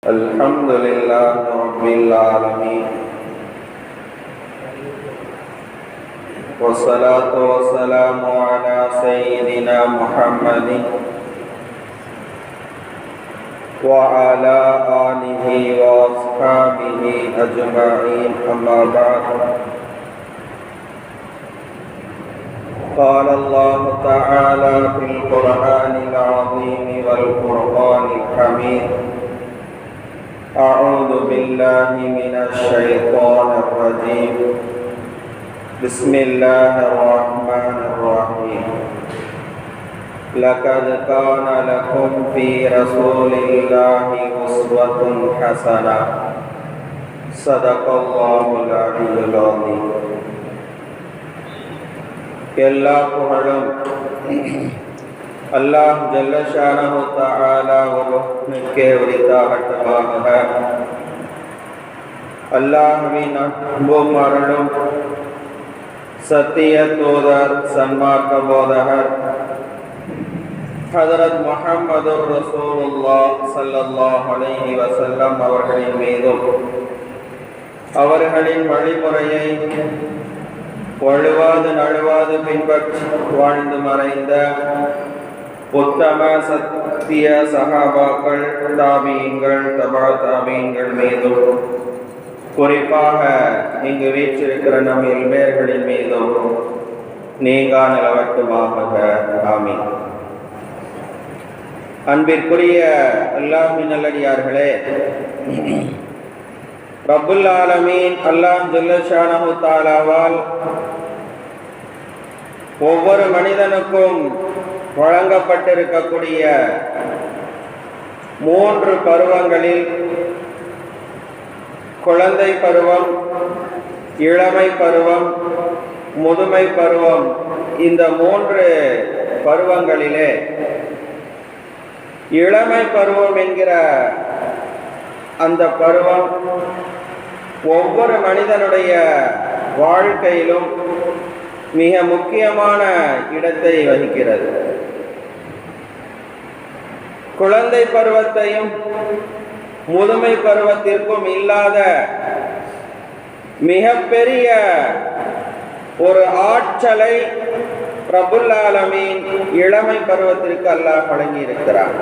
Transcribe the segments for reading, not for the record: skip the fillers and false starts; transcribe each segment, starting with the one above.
الحمد لله رب العالمين والصلاة والسلام على سيدنا محمد وعلى آله وأصحابه أجمعين أما بعد قال الله تعالى في القرآن العظيم والفرقان الحميد أعوذ بالله من الشيطان الرجيم بسم الله الرحمن الرحيم لقد كان لكم في رسول الله أسوة حسنة صدق الله العلي العظيم எல்லா புகழும் அல்லாஹ் ஜல்ல ஷானஹு தஆலா ஒருவனுக்கே உரித்தாகட்டுமாக. அல்லாஹ்வின் அன்பும் அருளும் சத்திய தூதர் சன்மார்க்க போதகர் ஹஜ்ரத் முஹம்மது ரசூலுல்லாஹ் ஸல்லல்லாஹு அலைஹி வஸல்லம் அவர்களின் மீதும் அவர்களின் வழிமுறையை வழுவாது நழுவாது பின்பற்றி வாழ்ந்து மறைந்த உத்தம சத்திய சஹாபாக்கள், தாபீன்கள், தபா தாபீன்கள் மீதும் குறிப்பாக இங்கு வீற்றிருக்கிற நம் எல்மேர்களின் மீதும் நீங்கா நிலவட்டுமாக. ஆமீன். அன்பிற்குரிய அல்லாஹ்வின் நல்லடியார்களே, ரப்புல் ஆலமீன் அல்லாஹ் ஜல்ல ஷானஹு தஆலாவால் ஒவ்வொரு மனிதனுக்கும் வழங்கப்பட்டிருக்கக்கூடிய 3 பருவங்களில் குழந்தை பருவம், இளமை பருவம், முதுமை பருவம், இந்த 3 பருவங்களிலே இளமை பருவம் என்கிற அந்த பருவம் ஒவ்வொரு மனிதனுடைய வாழ்க்கையிலும் மிக முக்கியமான இடத்தை வகிக்கிறது. குழந்தை பருவத்தையும் முதுமை பருவத்திற்கும் இல்லாத மிகப்பெரிய ஒரு ஆற்றலை ரப்புல் ஆலமீன் இளமை பருவத்திற்கு அல்லாஹ் வழங்கி இருக்கிறார்.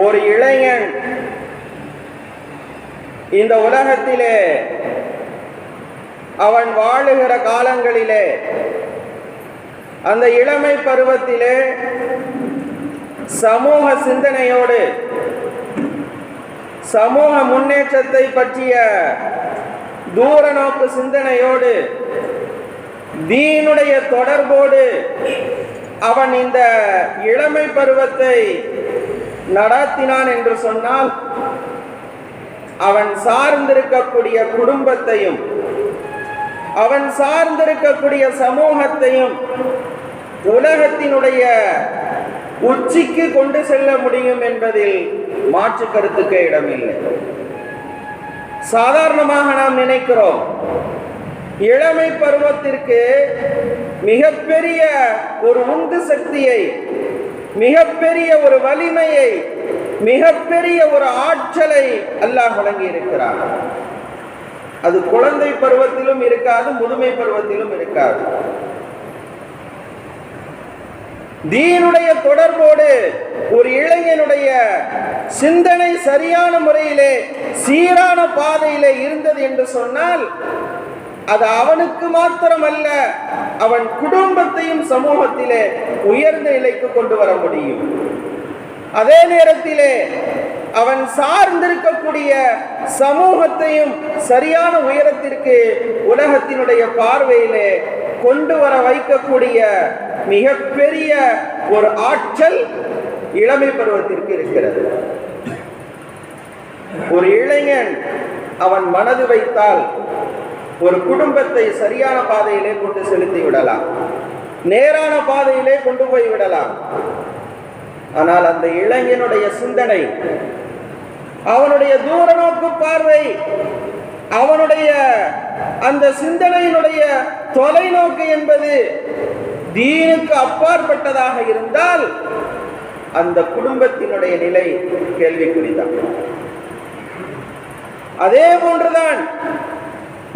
ஒரு இளைஞன் இந்த உலகத்திலே அவன் வாழுகிற காலங்களிலே அந்த இளமை பருவத்திலே சமூக சிந்தனையோடு, சமூக முன்னேற்றத்தை பற்றிய தூர நோக்கு சிந்தனையோடு, தீனுடைய தொடர்போடு அவன் இந்த இளமை பருவத்தை நடாத்தினான் என்று சொன்னால், அவன் சார்ந்திருக்கக்கூடிய குடும்பத்தையும் அவன் சார்ந்திருக்கக்கூடிய சமூகத்தையும் உலகத்தினுடைய உச்சிக்கு கொண்டு செல்ல முடியும் என்பதில் மாற்று கருத்துக்கு இடமில்லை. சாதாரணமாக நாம் நினைக்கிறோம், இளமை பருவத்திற்கு மிகப்பெரிய ஒரு உந்து சக்தியை, மிகப்பெரிய ஒரு வலிமையை, மிகப்பெரிய ஒரு ஆற்றலை அல்லாஹ் வழங்கி இருக்கிறார். அது குழந்தை பருவத்திலும் இருக்காது, முதுமை பருவத்திலும் இருக்காது. தீனுடைய தொடர்போடு ஒரு இளைஞனுடைய சிந்தனை சரியான முறையிலே, சீரான பாதையிலே இருந்தது என்று சொன்னால், அது அவனுக்கு மாத்திரமல்ல, அவன் குடும்பத்தையும் சமூகத்திலே உயர்ந்த நிலைக்கு கொண்டு வர முடியும். அதே நேரத்திலே அவன் சார்ந்திருக்கக்கூடிய சமூகத்தையும் சரியான உயரத்திற்கு உலகத்தினுடைய பார்வையிலே கொண்டு வர வைக்கக்கூடிய மிகப்பெரிய ஒரு ஆற்றல் இளமை பருவத்திற்கு இருக்கிறது. ஒரு இளைஞன் அவன் மனது வைத்தால் ஒரு குடும்பத்தை சரியான பாதையிலே கொண்டு செலுத்தி விடலாம், நேரான பாதையிலே கொண்டு போய் விடலாம். ஆனால் அந்த இளைஞனுடைய சிந்தனை, அவனுடைய தூர நோக்கு பார்வை, அவனுடைய அந்த சிந்தனையினுடைய தொலைநோக்கு என்பது தீனுக்கு அப்பாற்பட்டதாக இருந்தால் அந்த குடும்பத்தினுடைய நிலை கேள்விக்குறிதான். அதே போன்றுதான்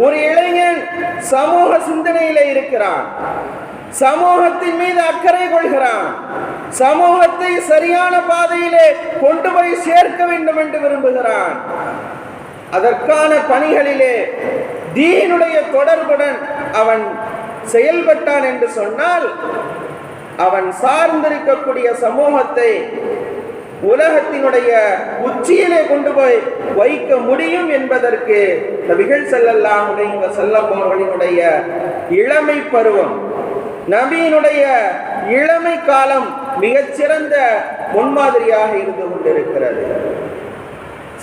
ஒரு இளைஞன் சமூக சிந்தனையில இருக்கிறான், சமூகத்தின் மீது அக்கறை கொள்கிறான், சமூகத்தை சரியான பாதையிலே கொண்டு போய் சேர்க்க வேண்டும் என்று விரும்புகிறான். அதற்கான பணிகளிலே தீனுடைய தொடர்புடன் அவன் செயல்பட்டான் என்று சொன்னால், அவன் சார்ந்திருக்கக்கூடிய சமூகத்தை உலகத்தினுடைய உச்சியிலே கொண்டு போய் வைக்க முடியும் என்பதற்கு நபிகள் ஸல்லல்லாஹு அலைஹி வஸல்லம் அவர்களினுடைய இளமை பருவம், நபியினுடைய இளமை காலம் மிகச்சிறந்த முன்மாதிரியாக இருந்து கொண்டிருக்கிறது.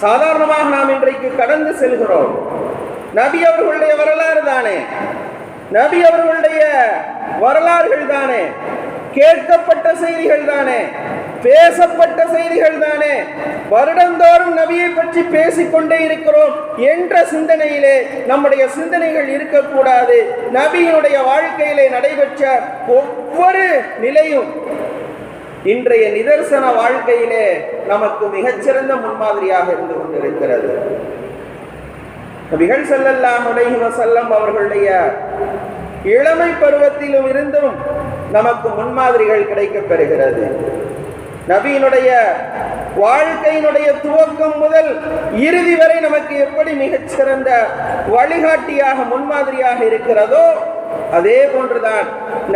சாதாரணமாக நாம் இன்றைக்கு கடந்து செல்கிறோம். நபி அவர்களுடைய வரலாறு தானே, நபி அவர்களுடைய வரலாறுகள் தானே, கேட்கப்பட்ட செய்திகள் தானே, பேசப்பட்ட செய்திகள் தானே, வருடந்தோறும் நபியை பற்றி பேசிக்கொண்டே இருக்கிறோம் என்ற சிந்தனையிலே நம்முடைய சிந்தனைகள் இருக்கக்கூடாது. நபியினுடைய வாழ்க்கையிலே நடைபெற்ற ஒவ்வொரு நிலையும் இன்றைய நிதர்சன வாழ்க்கையிலே நமக்கு மிகச்சிறந்த முன்மாதிரியாக இருந்து கொண்டிருக்கிறது. நபிகள் ஸல்லல்லாஹு அலைஹி வஸல்லம் அவர்களுடைய இளமை பருவத்திலும் இருந்தும் நமக்கு முன்மாதிரிகள் கிடைக்கப் பெறுகிறது. நபியினுடைய வாழ்க்கையினுடைய துவக்கம் முதல் இறுதி வரை நமக்கு எப்படி மிகச்சிறந்த வழிகாட்டியாக முன்மாதிரியாக இருக்கிறதோ, அதே போன்றுதான்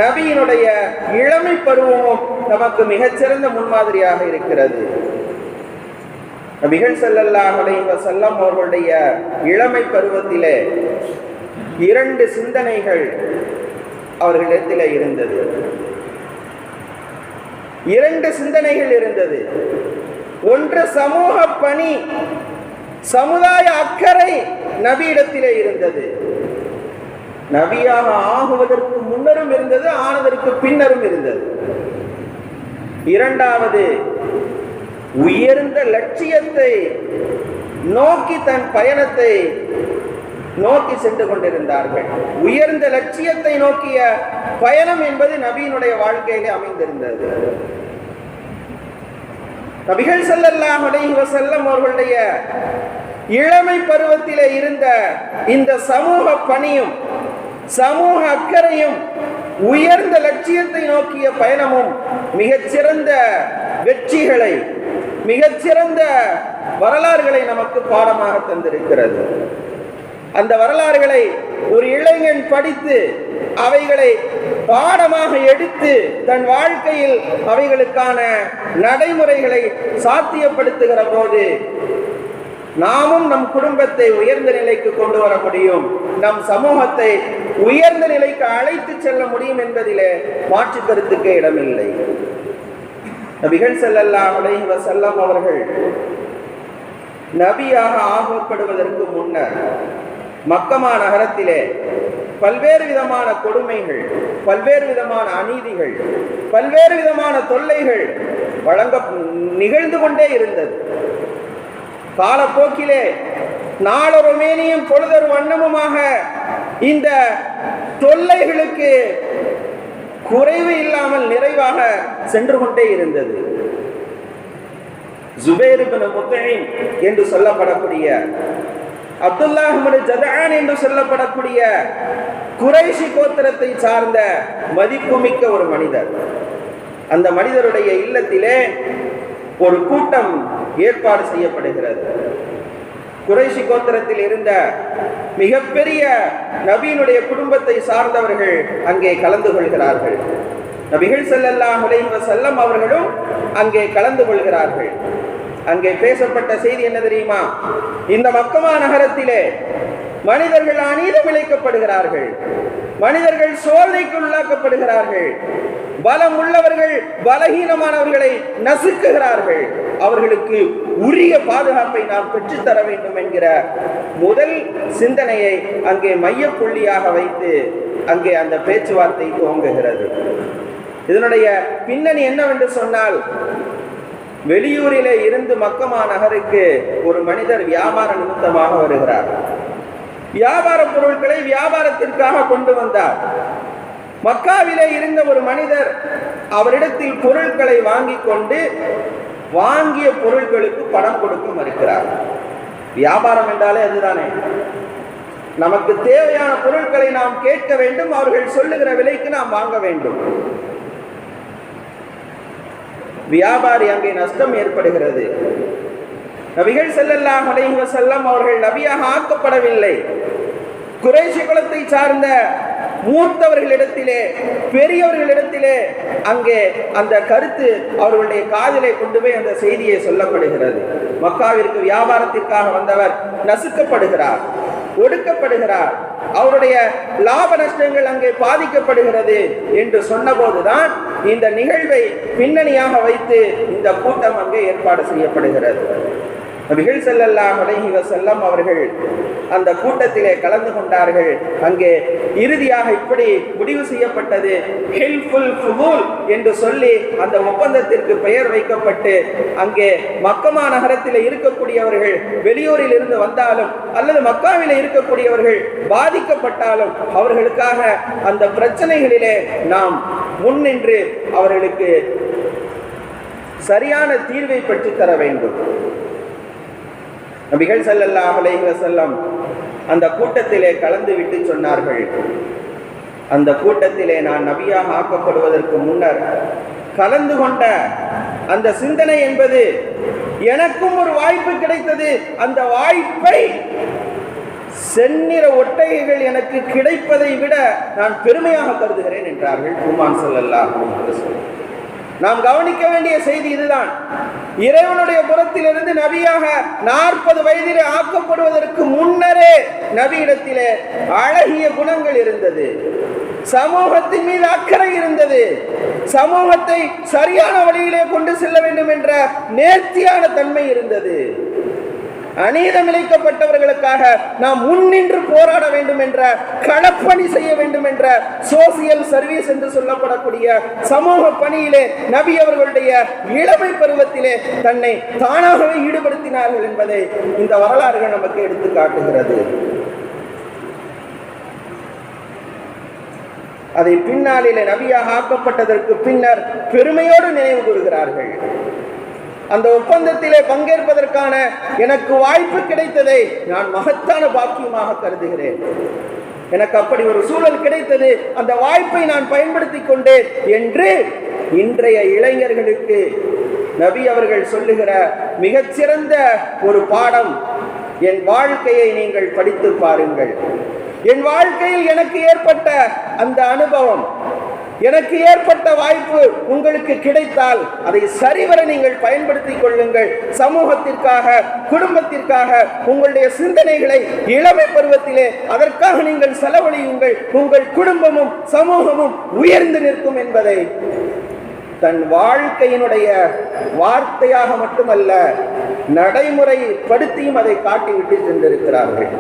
நபியினுடைய இளமை பருவமும் நமக்கு மிகச்சிறந்த முன்மாதிரியாக இருக்கிறது. நபிகள் ஸல்லல்லாஹு அலைஹி வஸல்லம் அவர்களுடைய இளமை பருவத்திலே 2 சிந்தனைகள் அவர்களிடத்திலே இருந்தது. 2 சிந்தனைகள் இருந்தது. ஒன்று சமூக பணி, சமுதாய அக்கறை நபியிடத்திலே இருந்தது. நபியாக ஆகுவதற்கு முன்னரும் இருந்தது, ஆனதற்கு பின்னரும் இருந்தது. இரண்டாவது, உயர்ந்த லட்சியத்தை நோக்கி தன் பயணத்தை நோக்கி சென்று கொண்டிருந்தார்கள். உயர்ந்த லட்சியத்தை நோக்கிய பயணம் என்பது நபியினுடைய வாழ்க்கையிலே அமைந்திருந்தது. நபிகள் ஸல்லல்லாஹு அலைஹி வஸல்லம் அவர்களுடைய இளமை பருவத்திலே இருந்த இந்த சமூக பணியும் சமூக அக்கறையும் உயர்ந்த லட்சியத்தை நோக்கிய பயணமும் மிகச்சிறந்த வெற்றிகளை, மிகச்சிறந்த வரலாறுகளை நமக்கு பாடமாக தந்திருக்கிறது. அந்த வரலாறுகளை ஒரு இளைஞன் படித்து அவைகளை பாடமாக எடுத்து தன் வாழ்க்கையில் அவைகளுக்கான நடைமுறைகளை சாத்தியப்படுத்துகிற போது நாமும் நம் குடும்பத்தை உயர்ந்த நிலைக்கு கொண்டு வர முடியும், நம் சமூகத்தை உயர்ந்த நிலைக்கு அழைத்து செல்ல முடியும் என்பதிலே மாற்று கருத்துக்கு இடமில்லை. நபிகள் ஸல்லல்லாஹு அலைஹி வஸல்லம் அவர்கள் நபியாக ஆகப்படுவதற்கு முன்னர் மக்கமா நகரத்திலே பல்வேறு விதமான கொடுமைகள், பல்வேறு விதமான அநீதிகள், பல்வேறு விதமான தொல்லைகள் நிகழ்ந்து கொண்டே இருந்தது. காலப்போக்கிலே நாளொரு மேனியும் பொழுதொரு வண்ணமுமாக இந்த தொல்லைகளுக்கு குறைவு இல்லாமல் நிறைவாக சென்று கொண்டே இருந்தது. ஜுபைர் இப்னு முத்இம் என்று சொல்லப்படக்கூடிய, அப்துல்லாஹ் இப்னு ஜதஆன் என்று சொல்லப்படக்கூடிய குறைஷி கோத்திரத்தை சார்ந்த மதிப்புமிக்க ஒரு மனிதர். அந்த மனிதருடைய இல்லத்திலே ஒரு கூட்டம் ஏற்பாடு செய்யப்படுகிறது. குறைஷி கோத்திரத்தில் இருந்த மிகப்பெரிய நபியினுடைய குடும்பத்தை சார்ந்தவர்கள் அங்கே கலந்து கொள்கிறார்கள். நபிகள் ஸல்லல்லாஹு அலைஹி வஸல்லம் அவர்களும் அங்கே கலந்து கொள்கிறார்கள். அங்கே பேசப்பட்ட செய்தி என்ன தெரியுமா? இந்த மக்கமா நகரத்திலே மனிதர்கள் அநீதம் இழைக்கப்படுகிறார்கள், மனிதர்கள் சோதனைக்கு உள்ளாக்கப்படுகிறார்கள், பலம் உள்ளவர்கள் பலகீனமானவர்களை நசுக்குகிறார்கள், அவர்களுக்கு உரிய பாதுகாப்பை நாம் பெற்றுத்தர வேண்டும் என்கிற முதல் சிந்தனையை அங்கே மையப்புள்ளியாக வைத்து அங்கே அந்த பேச்சுவார்த்தை துவங்குகிறது. இதனுடைய பின்னணி என்னவென்று சொன்னால், வெளியூரிலே இருந்து மக்கமா நகருக்கு ஒரு மனிதர் வியாபார நிமித்தமாக வருகிறார். வியாபார பொருட்களை வியாபாரத்திற்காக கொண்டு வந்தார். மக்காவிலே இருந்த ஒரு மனிதர் அவரிடத்தில் பொருட்களை வாங்கி கொண்டு வாங்கிய பொருட்களுக்கு பணம் கொடுக்க மறுக்கிறார். வியாபாரம் என்றாலே அதுதானே. நமக்கு தேவையான பொருட்களை நாம் கேட்க வேண்டும், அவர்கள் சொல்லுகிற விலைக்கு நாம் வாங்க வேண்டும். வியாபாரி அங்கே நஷ்டம் ஏற்படுகிறது. நபிகள் ஸல்லல்லாஹு அலைஹி வஸல்லம் அவர்கள் நபியாக ஆக்கப்படவில்லை. குறைஷி குலத்தை சார்ந்த மூத்தவர்களிடத்திலே, பெரியவர்களிடத்திலே அங்கே அந்த கருத்து அவர்களுடைய காதிலே கொண்டு போய் அந்த செய்தியை சொல்லப்படுகிறது. மக்காவிற்கு வியாபாரத்திற்காக வந்தவர் நசுக்கப்படுகிறார், ஒடுக்கப்படுகிறார், அவருடைய லாப நஷ்டங்கள் அங்கே பாதிக்கப்படுகிறது என்று சொன்னபோதுதான் இந்த நிகழ்வை பின்னணியாக வைத்து இந்த கூட்டம் அங்கே ஏற்பாடு செய்யப்படுகிறது. நபிகள் ஸல்லல்லாஹு அலைஹி வஸல்லம் அவர்கள் அந்த கூட்டத்திலே கலந்து கொண்டார்கள். அங்கே இறுதியாக இப்படி முடிவு செய்யப்பட்டது, ஹில்ஃபுல் ஃபுதூல் என்று சொல்லி அந்த ஒப்பந்தத்திற்கு பெயர் வைக்கப்பட்டு அங்கே மக்கமா நகரத்தில் இருக்கக்கூடியவர்கள் வெளியூரில் இருந்து வந்தாலும் அல்லது மக்காவில் இருக்கக்கூடியவர்கள் பாதிக்கப்பட்டாலும் அவர்களுக்காக அந்த பிரச்சனைகளிலே நாம் முன்னின்று அவர்களுக்கு சரியான தீர்வை பெற்று தர வேண்டும். நபிகள் ஸல்லல்லாஹு அலைஹி வஸல்லம் அந்த கூட்டத்திலே கலந்து விட்டு சொன்னார்கள், அந்த கூட்டத்திலே நான் நபியாக ஆக்கப்படுவதற்கு முன்னர் கலந்து கொண்ட அந்த சிந்தனை என்பது எனக்கும் ஒரு வாய்ப்பு கிடைத்தது. அந்த வாய்ப்பை செந்நிற ஒட்டகைகள் எனக்கு கிடைப்பதை விட நான் பெருமையாக கருதுகிறேன் என்றார்கள் பெருமான் ஸல்லல்லாஹு அலைஹி வஸல்லம். நாம் கவனிக்க வேண்டிய செய்தி இதுதான். இறைவனுடைய புறத்திலிருந்து நபியாக 40 வயதிலே ஆக்கப்படுவதற்கு முன்னரே நபியிடத்திலே அழகிய குணங்கள் இருந்தது, சமூகத்தின் மீது அக்கறை இருந்தது, சமூகத்தை சரியான வழியிலே கொண்டு செல்ல வேண்டும் என்ற நேர்த்தியான தன்மை இருந்தது. அநீதம் இழைக்கப்பட்டவர்களுக்காக நாம் முன்னின்று போராட வேண்டும் என்ற, களப்பணி செய்ய வேண்டும் என்ற, சோசியல் சர்வீஸ் என்று சொல்லப்படக்கூடிய சமூக பணியிலே நபி அவர்களுடைய இளமை பருவத்திலே தன்னை தானாகவே ஈடுபடுத்தினார்கள் என்பதை இந்த வரலாறுகள் நமக்கு எடுத்து காட்டுகிறது. அதை பின்னாளிலே நபியாக ஆக்கப்பட்டதற்கு பின்னர் பெருமையோடு நினைவு கூறுகிறார்கள். அந்த ஒப்பந்தத்திலே பங்கேற்பதற்கான எனக்கு வாய்ப்பு கிடைத்ததை நான் மகத்தான பாக்கியமாக கருதுகிறேன். எனக்கு அப்படி ஒரு சூழல் கிடைத்தது, அந்த வாய்ப்பை நான் பயன்படுத்தி கொண்டேன் என்று இன்றைய இளைஞர்களுக்கு நபி அவர்கள் சொல்லுகிற மிகச்சிறந்த ஒரு பாடம், என் வாழ்க்கையை நீங்கள் படித்து பாருங்கள். என் வாழ்க்கையில் எனக்கு ஏற்பட்ட அந்த அனுபவம், எனக்கு ஏற்பட்ட வாய்ப்பு உங்களுக்கு கிடைத்தால் அதை சரிவர நீங்கள் பயன்படுத்திக் கொள்ளுங்கள். சமூகத்திற்காக, குடும்பத்திற்காக உங்களுடைய சிந்தனைகளை இளமை பருவத்திலே அதற்காக நீங்கள் செலவழியுங்கள். உங்கள் குடும்பமும் சமூகமும் உயர்ந்து நிற்கும் என்பதை தன் வாழ்க்கையினுடைய வார்த்தையாக மட்டுமல்ல நடைமுறைப்படுத்தியும் அதை காட்டிவிட்டு சென்றிருக்கிறார்கள்.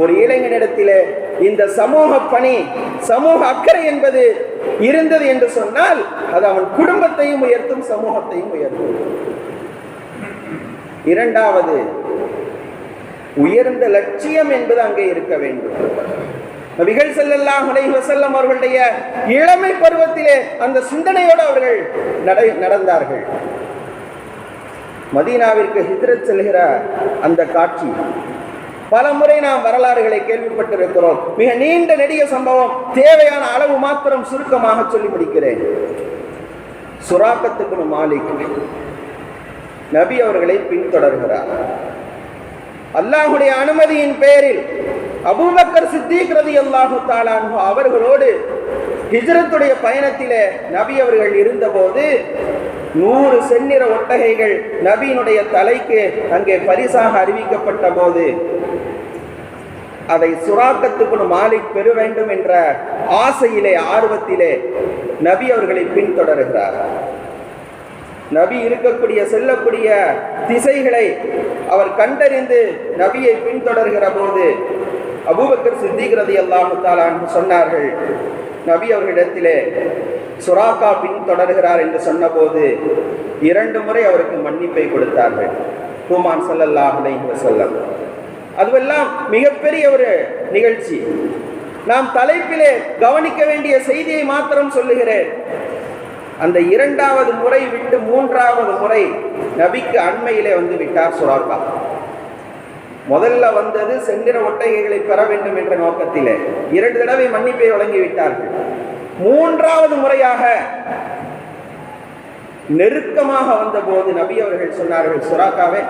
ஒரு இளைஞனிடத்திலே இந்த சமூக பணி, சமூக அக்கறை என்பது இருந்தது என்று சொன்னால் அது அவன் குடும்பத்தையும் உயர்த்தும், சமூகத்தையும் உயர்த்தும். இரண்டாவது, உயர்ந்த லட்சியம் என்பது அங்கே இருக்க வேண்டும். நபிகள் ஸல்லல்லாஹு அலைஹி வஸல்லம் அவர்களுடைய இளமை பருவத்திலே அந்த சிந்தனையோடு அவர்கள் நடந்தார்கள். மதீனாவிற்கு ஹிஜ்ரத் செல்கிற அந்த காட்சி பல முறை நாம் வரலாறுகளை கேள்விப்பட்டிருக்கிறோம். மிக நீண்ட நெடிய சம்பவம், தேவையான அளவு மாத்திரம் சுருக்கமாக சொல்லி முடிக்கிறேன். சுராக்கத் இப்னு மாலிக் நபி அவர்களை பின்தொடர்கிறார். அல்லாஹ்வுடைய அனுமதியின் பெயரில் அபூபக்கர் சித்தீக் ரலியல்லாஹு தஆலா அன்ஹு அவர்களோடு ஹிஜ்ரத்துடைய பயணத்திலே நபி அவர்கள் இருந்தபோது 100 செந்நிற ஒட்டகைகள் நபியினுடைய தலைக்கு அங்கே பரிசாக அறிவிக்கப்பட்ட போது அதை சுராக்கத் இப்னு மாலிக் பெற வேண்டும் என்ற ஆசையிலே, ஆர்வத்திலே நபி அவர்களை பின்தொடர்கிறார். நபி இருக்கக்கூடிய செல்லக்கூடிய திசைகளை அவர் கண்டறிந்து நபியை பின்தொடர்கிற போது அபூபக்கர் சித்தீக் ரலியல்லாஹு தஆலா அன்ஹு சொன்னார்கள், நபி அவர்களிடத்திலே சுராக்கா பின்தொடர்கிறார் என்று சொன்னபோது 2 முறை அவருக்கு மன்னிப்பை கொடுத்தார்கள் பெருமான் ஸல்லல்லாஹு அலைஹி வஸல்லம். அதுவெல்லாம் மிகப்பெரிய ஒரு நிகழ்ச்சி. நாம் தலைப்பிலே கவனிக்க வேண்டிய செய்தியை மாத்திரம் சொல்லுகிறேன். அந்த இரண்டாவது முறை விட்டு மூன்றாவது முறை நபிக்கு அண்மையிலே வந்து விட்டார் சுராக்கா. முதல்ல வந்தது செந்திர ஒட்டகைகளை பெற வேண்டும் என்ற நோக்கத்திலே 2 தடவை மன்னிப்பை வழங்கி விட்டார்கள். மூன்றாவது முறையாக நெருக்கமாக வந்த போது நபி அவர்கள் சொன்னார்கள், சுராக்காவே,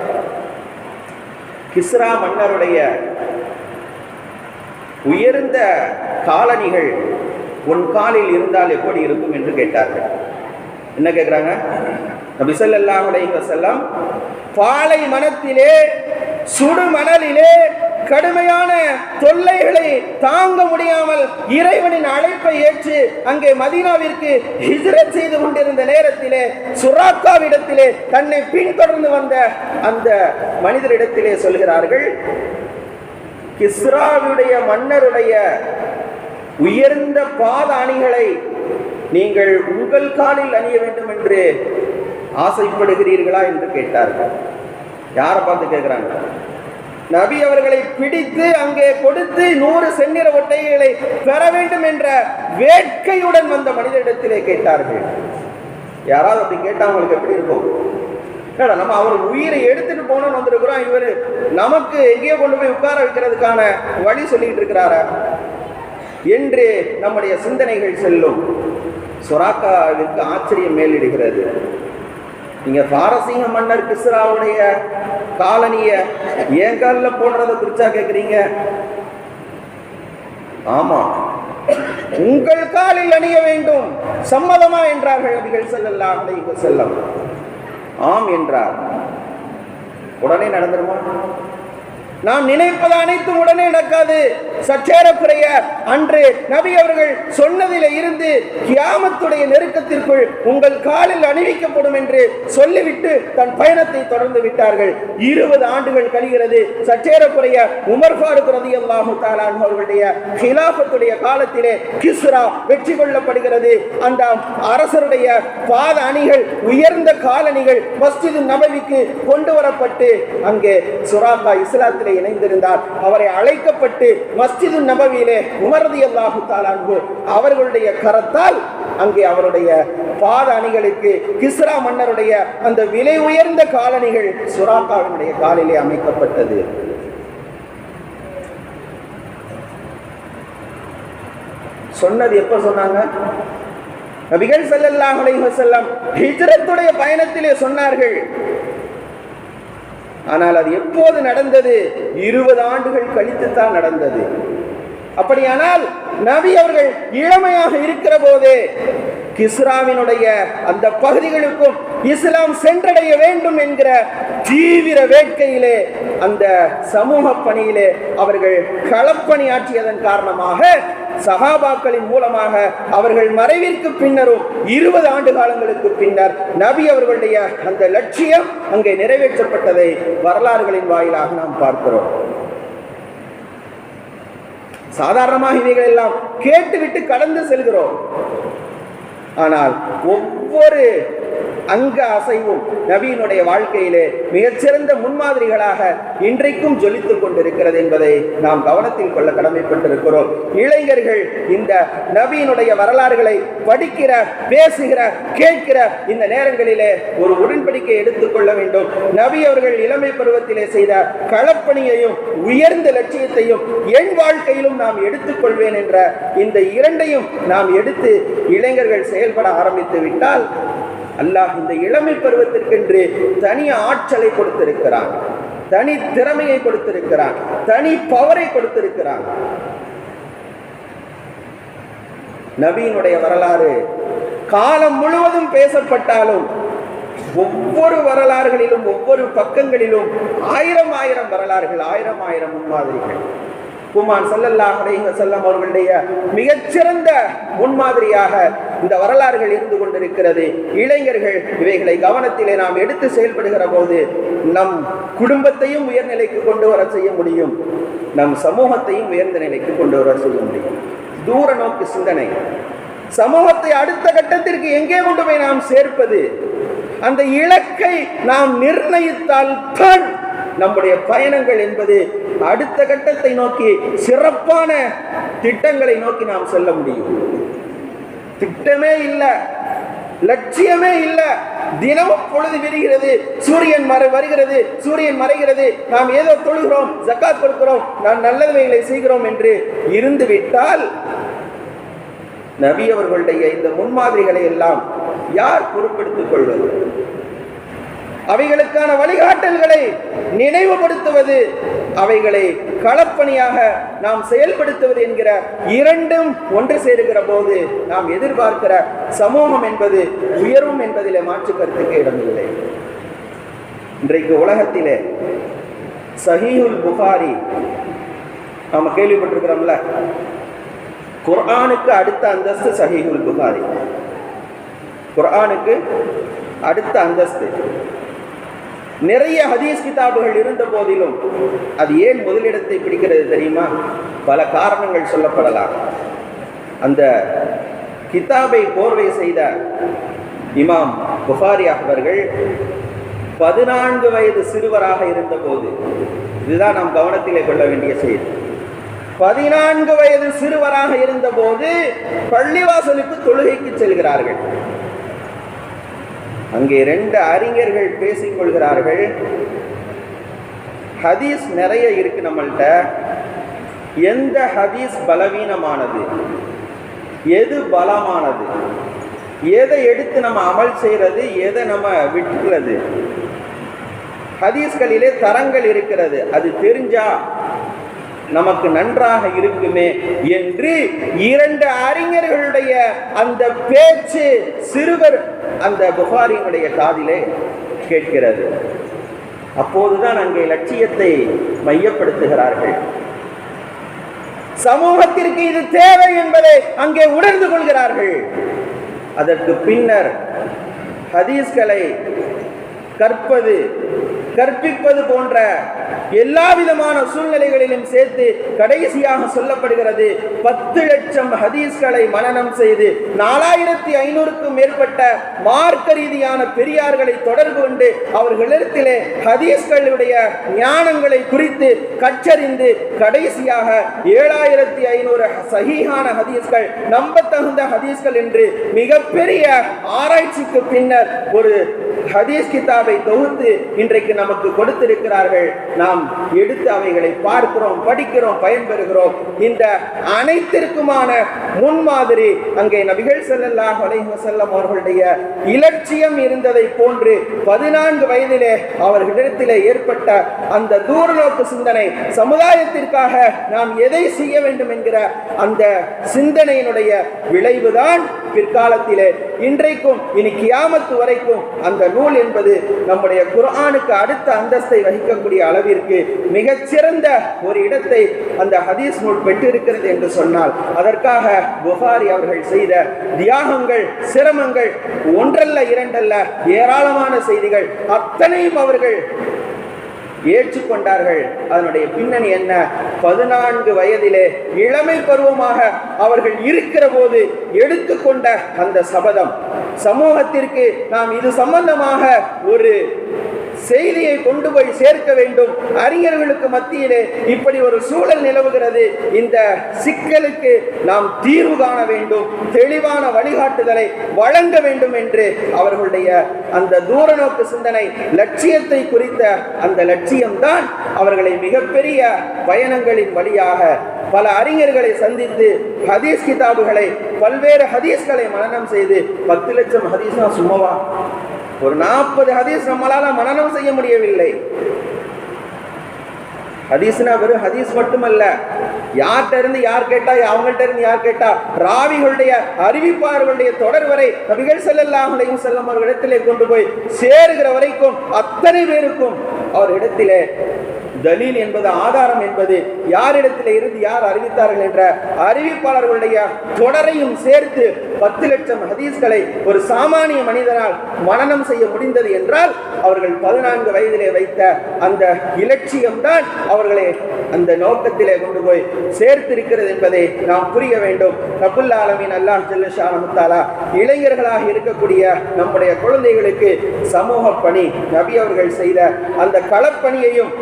கிஸ்ரா மன்னருடைய உயர்ந்த காலணிகள் உன் காலில் இருந்தால் எப்படி இருக்கும் என்று கேட்டார்கள். என்ன கேட்கிறாங்க? நபி ஸல்லல்லாஹு அலைஹி வஸல்லம் பாலை மனத்திலே சுடு மணலிலே கடுமையான தொல்லைகளை தாங்க முடியாமல் இறைவனின் அழைப்பை ஏற்று அங்கே மதீனாவிற்கு ஹிஜ்ரத் செய்து கொண்டிருந்த நேரத்திலே சுராக்காவிடத்திலே தன்னை பின்தொடர்ந்து வந்த அந்த மனிதரிடத்திலே சொல்கிறார்கள், கிஸ்ராவுடைய மன்னருடைய உயர்ந்த பாத அணிகளை நீங்கள் உங்கள் காலில் அணிய வேண்டும் என்று ஆசைப்படுகிறீர்களா என்று கேட்டார்கள். யாரை பார்த்து கேட்கிறாங்க? நபி அவர்களை பிடித்து அங்கே கொடுத்து 100 செந்நிற ஒட்டகைகளை பெற வேண்டும் என்ற வேட்கையுடன் வந்த மனிதரிடத்திலே கேட்டார்கள். யாராவது அப்படி கேட்டா அவங்களுக்கு எப்படி இருக்கும்? நம்ம அவர் உயிரை எடுத்துட்டு போனோம்னு வந்திருக்கிறோம், இவர் நமக்கு எங்கேயோ கொண்டு போய் உட்கார வைக்கிறதுக்கான வழி சொல்லிட்டு இருக்கிறாரா என்று நம்முடைய சிந்தனைகள் செல்லும். சுராக்காவிற்கு ஆச்சரியம் மேலிடுகிறது. நீங்க பாரசீக மன்னர் கிஸ்ராவுடைய காலனிய ஏன் காலில் போடுறத குறிச்சா கேட்குறீங்க? ஆமா, உங்கள் காலில் அணிய வேண்டும், சம்மதமா என்றார்கள் நபிகள் ஸல்லல்லாஹு அலைஹி வஸல்லம். ஆம் என்றார். உடனே நடந்துருமா? நாம் நினைப்பது அனைத்தும் உடனே நடக்காது. சற்றேறக்குறைய அன்று நபி அவர்கள் சொன்னதிலே இருந்து கியாமத்துடைய நெருக்கத்திற்குள் உங்கள் காலில் அணிவிக்கப்படும் என்று சொல்லிவிட்டு தன் பயணத்தை தொடர்ந்து விட்டார்கள். 20 ஆண்டுகள் கழிகிறது. சற்றேறக்குறைய உமர் ஃபாரூக் ரலியல்லாஹு தஆலா அன்ஹு அவர்களுடைய ஹிலாஃபத்துடைய காலத்திலே கிஸ்ரா வெற்றி கொள்ளப்படுகிறது. அந்த அரசருடைய பாத அணிகள், உயர்ந்த காலணிகள் மஸ்ஜிது நபவிக்கு கொண்டு வரப்பட்டு அங்கே சுராக்கா இஸ்லாத்திலே இணைந்திருந்தார். அவரை அழைக்கப்பட்டு மஸ்ஜிது நபவியிலே உமர் ரலியல்லாஹு தஆலா அன்ஹு அவர்களுடைய கரத்தால் அங்கே அவருடைய பாத அணிகளுக்கு கிஸ்ரா மன்னருடைய அந்த விலை உயர்ந்த காலணிகள் சுராக்காவினுடைய காலிலே அமைக்கப்பட்டது. சொன்னது எப்ப சொன்னாங்க? நபிகள் ஸல்லல்லாஹு அலைஹி வஸல்லம் ஹிஜ்ரத்துடைய பயணத்திலே சொன்னார்கள். ஆனால் அது எப்போது நடந்தது? 20 ஆண்டுகள் கழித்து தான் நடந்தது. அப்படியானால் நபி அவர்கள் இளமையாக இருக்கிற போதே கிஸ்ராவினுடைய அந்த பகுதிகளுக்கும் இஸ்லாம் சென்றடைய வேண்டும் என்கிற தீவிர வேட்கையிலே அந்த சமூக பணியிலே அவர்கள் களப்பணியாற்றியதன் காரணமாக சஹாபாக்களின் மூலமாக அவர்கள் மறைவிற்கு பின்னரும் 20 ஆண்டு காலங்களுக்கு பின்னர் நபி அவர்களுடைய அந்த லட்சியம் அங்கே நிறைவேற்றப்பட்டதை வரலாறுகளின் வாயிலாக நாம் பார்க்கிறோம். சாதாரணமாக இவைகள் எல்லாம் கேட்டுவிட்டு கடந்து செல்கிறோம். ஆனால் ஒவ்வொரு அங்க அசைவும் நபியினுடைய வாழ்க்கையிலே மிகச்சிறந்த முன்மாதிரிகளாக இன்றைக்கும் ஜொலித்துக் கொண்டிருக்கிறது என்பதை நாம் கவனத்தில் கொள்ள கடமைப்பட்டிருக்கிறோம். இளைஞர்கள் இந்த நபியினுடைய வரலாறுகளை படிக்கிற, பேசுகிற, கேட்கிற இந்த நேரங்களிலே ஒரு உடன்படிக்கை எடுத்துக்கொள்ள வேண்டும். நபி அவர்கள் இளமை பருவத்திலே செய்த களப்பணியையும் உயர்ந்த லட்சியத்தையும் என் வாழ்க்கையிலும் நாம் எடுத்துக்கொள்வேன் என்ற இந்த இரண்டையும் நாம் எடுத்து இளைஞர்கள் செயல்பட ஆரம்பித்து விட்டால் அல்லாஹ் இந்த இளமை பருவத்திற்கென்று தனி ஆற்றலை கொடுத்திருக்கிறான், தனி திறமையை கொடுத்திருக்கிறான், தனி பவரை கொடுத்திருக்கிறான். நபியினுடைய வரலாறு காலம் முழுவதும் பேசப்பட்டாலும் ஒவ்வொரு வரலாறுகளிலும் ஒவ்வொரு பக்கங்களிலும் ஆயிரம் வரலாறுகள், ஆயிரம் முன்மாதிரிகள். குமான் ஸல்லல்லாஹு அலைஹி வஸல்லம் அவர்களுடைய மிகச்சிறந்த முன்மாதிரியாக இந்த வரலாறுகள் இருந்து கொண்டிருக்கிறது. இளைஞர்கள் இவைகளை கவனத்திலே நாம் எடுத்து செயல்படுகிற போது நம் குடும்பத்தையும் உயர்நிலைக்கு கொண்டு வர செய்ய முடியும், நம் சமூகத்தையும் உயர்ந்த நிலைக்கு கொண்டு வர செய்ய முடியும். தூர நோக்கு சிந்தனை. சமூகத்தை அடுத்த கட்டத்திற்கு எங்கே கொண்டு போய் நாம் சேர்ப்பது, அந்த இலக்கை நாம் நிர்ணயித்தால் தான் நம்முடைய பயணங்கள் என்பது அடுத்த கட்டத்தை நோக்கி சிறப்பான திட்டங்களை நோக்கி நாம் செல்ல முடியும். திட்டமே இல்லை, லட்சியமே இல்லை. தினமும் பொழுது விரிகிறது, சூரியன் வருகிறது, சூரியன் மறைகிறது, நாம் ஏதோ தொழுகிறோம், ஜக்காத் கொடுக்கிறோம், நாம் நல்லவைகளை செய்கிறோம் என்று இருந்து விட்டால் நபி அவர்களுடைய இந்த முன்மாதிரிகளை எல்லாம் யார் பொறுப்பெடுத்துக் கொள்வது? அவைகளுக்கான வழிகாட்டல்களை நினைவுபடுத்துவது, அவைகளை களப்பணியாக நாம் செயல்படுத்துவது என்கிற இரண்டும் ஒன்று சேருகிற போது நாம் எதிர்பார்க்கிற சமூகம் என்பது உயரும் என்பதிலே மாற்று கருத்துக்கு இடமில்லை. இன்றைக்கு உலகத்திலே சஹீஹுல் புகாரி நாம கேள்விப்பட்டிருக்கிறோம்ல, குர்ஆனுக்கு அடுத்த அந்தஸ்து சஹீஹுல் புகாரி. குர்ஆனுக்கு அடுத்த அந்தஸ்து. நிறைய ஹதீஸ் கிதாபுகள் இருந்த போதிலும் அது ஏன் முதலிடத்தை பிடிக்கிறது தெரியுமா? பல காரணங்கள் சொல்லப்படலாம். அந்த கிதாபை போர்வை செய்த இமாம் புகாரி அவர்கள் 14 வயது சிறுவராக இருந்த போது, இதுதான் நாம் கவனத்திலே கொள்ள வேண்டிய செய்தி, 14 வயது சிறுவராக இருந்த போது பள்ளிவாசலுக்கு தொழுகைக்கு செல்கிறார்கள். அங்கே 2 அறிஞர்கள் பேசிக் கொள்கிறார்கள். ஹதீஸ் நிறைய இருக்கு நம்மள்கிட்ட, எந்த ஹதீஸ் பலவீனமானது, எது பலமானது, எதை எடுத்து நம்ம அமல் செய்யறது, எதை நம்ம விட்டுறது, ஹதீஸ்களிலே தரங்கள் இருக்கிறது, அது தெரிஞ்சா நமக்கு நன்றாக இருக்குமே என்று 2 அறிஞர்களுடைய அந்த பேச்சு சிறுவர் அந்த புகாரியினுடைய காதிலே கேட்கிறது. அப்போதுதான் அங்கே லட்சியத்தை மையப்படுத்துகிறார்கள். சமூகத்திற்கு இது தேவை என்பதை அங்கே உணர்ந்து கொள்கிறார்கள். அதற்கு பின்னர் ஹதீஸ்களை கற்பது, கற்பிப்பது போன்ற எல்லா விதமான சூழ்நிலைகளிலும் சேர்த்து கடைசியாக சொல்லப்படுகிறது 10 லட்சம் ஹதீஸ்களை மனனம் செய்து 4500க்கும் மேற்பட்ட மார்க்க ரீதியான பெரியார்களை தொடர்பு கொண்டு அவர்களிடத்திலே ஹதீஸ்களுடைய ஞானங்களை குறித்து கற்றறிந்து கடைசியாக 7500 சஹீஹான ஹதீஸ்கள், நம்பத்தகுந்த ஹதீஸ்கள் என்று மிகப்பெரிய ஆராய்ச்சிக்கு பின்னர் ஒரு ஹதீஸ் கிதாபை தொகுத்து இன்றைக்கு நமக்கு கொடுத்திருக்கிறார்கள். நாம் எடுத்து அவைகளை பார்க்கிறோம், படிக்கிறோம், பயன்பெறுகிறோம். இந்த அனைத்திற்குமான முன்மாதிரி அங்கே நபிகள் ஸல்லல்லாஹு அலைஹி வஸல்லம் அவர்களுடைய இலட்சியம் இருந்ததை போன்று 14 வயதிலே அவர்களிடத்திலே ஏற்பட்ட அந்த தூரநோக்கு சிந்தனை, சமுதாயத்திற்காக நாம் எதை செய்ய வேண்டும் என்கிற அந்த சிந்தனையினுடைய விளைவுதான் பிற்காலத்திலே இன்றைக்கும் இனி கியாமத்து வரைக்கும் அந்த நூல் என்பது நம்முடைய குர்ஆனுக்கு அடுத்த அந்தஸ்தை வகிக்கக்கூடிய அளவிற்கு மிகச்சிறந்த ஒரு இடத்தை அந்த ஹதீஸ் நூல் பெற்றிருக்கிறது என்று சொன்னால் அதற்காக புகாரி அவர்கள் செய்த தியாகங்கள், சிரமங்கள் ஒன்றல்ல இரண்டல்ல, ஏராளமான செய்திகள் அத்தனையும் அவர்கள் ஏற்றுக்கொண்டார்கள். அதனுடைய பின்னணி என்ன? 14 வயதிலே இளமை பருவமாக அவர்கள் இருக்கிற போது எடுத்துக்கொண்ட அந்த சபதம், சமூகத்திற்கு நாம் இது சம்பந்தமாக ஒரு செய்தியை கொண்டு போய் சேர்க்க வேண்டும், அறிஞர்களுக்கு மத்தியிலே இப்படி ஒரு சூழல் நிலவுகிறது, இந்த சிக்கலுக்கு நாம் தீர்வு காண வேண்டும், தெளிவான வழிகாட்டுதலை வழங்க வேண்டும் என்று அவர்களுடைய அந்த தூரநோக்கு சிந்தனை, லட்சியத்தை குறித்த அந்த லட்சியம்தான் அவர்களை மிகப்பெரிய பயணங்களின் வழியாக பல அறிஞர்களை சந்தித்து ஹதீஸ் கிதாபுகளை, பல்வேறு ஹதீஸ்களை மனனம் செய்து 10 லட்சம் ஹதீஸ்னா சும்மாவா? ஒரு 40 ஹதீஸ் நம்மளால மனனம் செய்ய முடியவில்லை. ஹதீஸ்னா வெறும் ஹதீஸ் மட்டுமல்ல, யார்கிட்ட இருந்து யார் கேட்டா, அவங்கள்ட்ட இருந்து யார் கேட்டா, ராவிகளுடைய அறிவிப்பாளர்களுடைய தொடர் வரை நபிகள் ஸல்லல்லாஹு அலைஹி வஸல்லம் அவர்களிடத்திலே கொண்டு போய் சேருகிற வரைக்கும் அத்தனை பேருக்கும் அவர் இடத்திலே தலீல் என்பது, ஆதாரம் என்பது, யாரிடத்தில் இருந்து யார் அறிவித்தார்கள் என்ற அறிவிப்பாளர்களுடைய தொடரையும் சேர்த்து 10 லட்சம் ஹதீஸ்களை ஒரு சாமானிய மனிதனால் மனனம் செய்ய முடிந்தது என்றால் அவர்கள் 14 வயதிலே வைத்த அந்த இலட்சியம்தான் அவர்களை அந்த நோக்கத்திலே கொண்டு போய் சேர்த்திருக்கிறது என்பதை நாம் புரிய வேண்டும். ரப்புல் ஆலமீன் அல்லாஹ் ஜல்ல ஷானஹு தஆலா இளைஞர்களாக இருக்கக்கூடிய நம்முடைய குழந்தைகளுக்கு சமூக பணி, நபி அவர்கள் செய்த அந்த களப்பணியையும்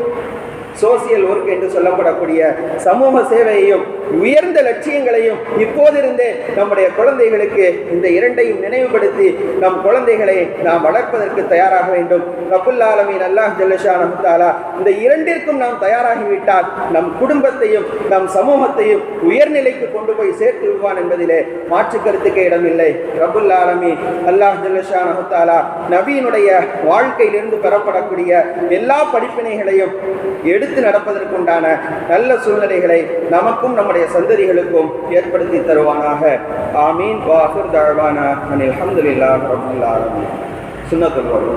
சோசியல் ஒர்க் என்று சொல்லப்படக்கூடிய சமூக சேவையையும் உயர்ந்த லட்சியங்களையும் இப்போதிருந்தே நம்முடைய குழந்தைகளுக்கு இந்த இரண்டையும் நினைவுபடுத்தி நம் குழந்தைகளை நாம் வளர்ப்பதற்கு தயாராக வேண்டும். ரப்புல் ஆலமீன் அல்லாஹ் ஜல்ல ஷானஹு தஆலா இந்த இரண்டிற்கும் நாம் தயாராகிவிட்டால் நம் குடும்பத்தையும் நம் சமூகத்தையும் உயர்நிலைக்கு கொண்டு போய் சேர்த்து விடுவான் என்பதிலே மாற்று கருத்துக்கு இடமில்லை. ரப்புல் ஆலமீன் அல்லாஹ் ஜல்ல ஷானஹு தஆலா நபியினுடைய வாழ்க்கையிலிருந்து பெறப்படக்கூடிய எல்லா படிப்பினைகளையும் எடுத்து நடப்பதற்குண்டான நல்ல சூழ்நிலைகளை நமக்கும் நம்முடைய சந்ததிகளுக்கும் ஏற்படுத்தி தருவானாக. ஆமீன். வா ஆகிர் தஅவானா அனில் ஹம்துலில்லாஹி ரப்பில் ஆலமீன். சுன்னத்துல் வல்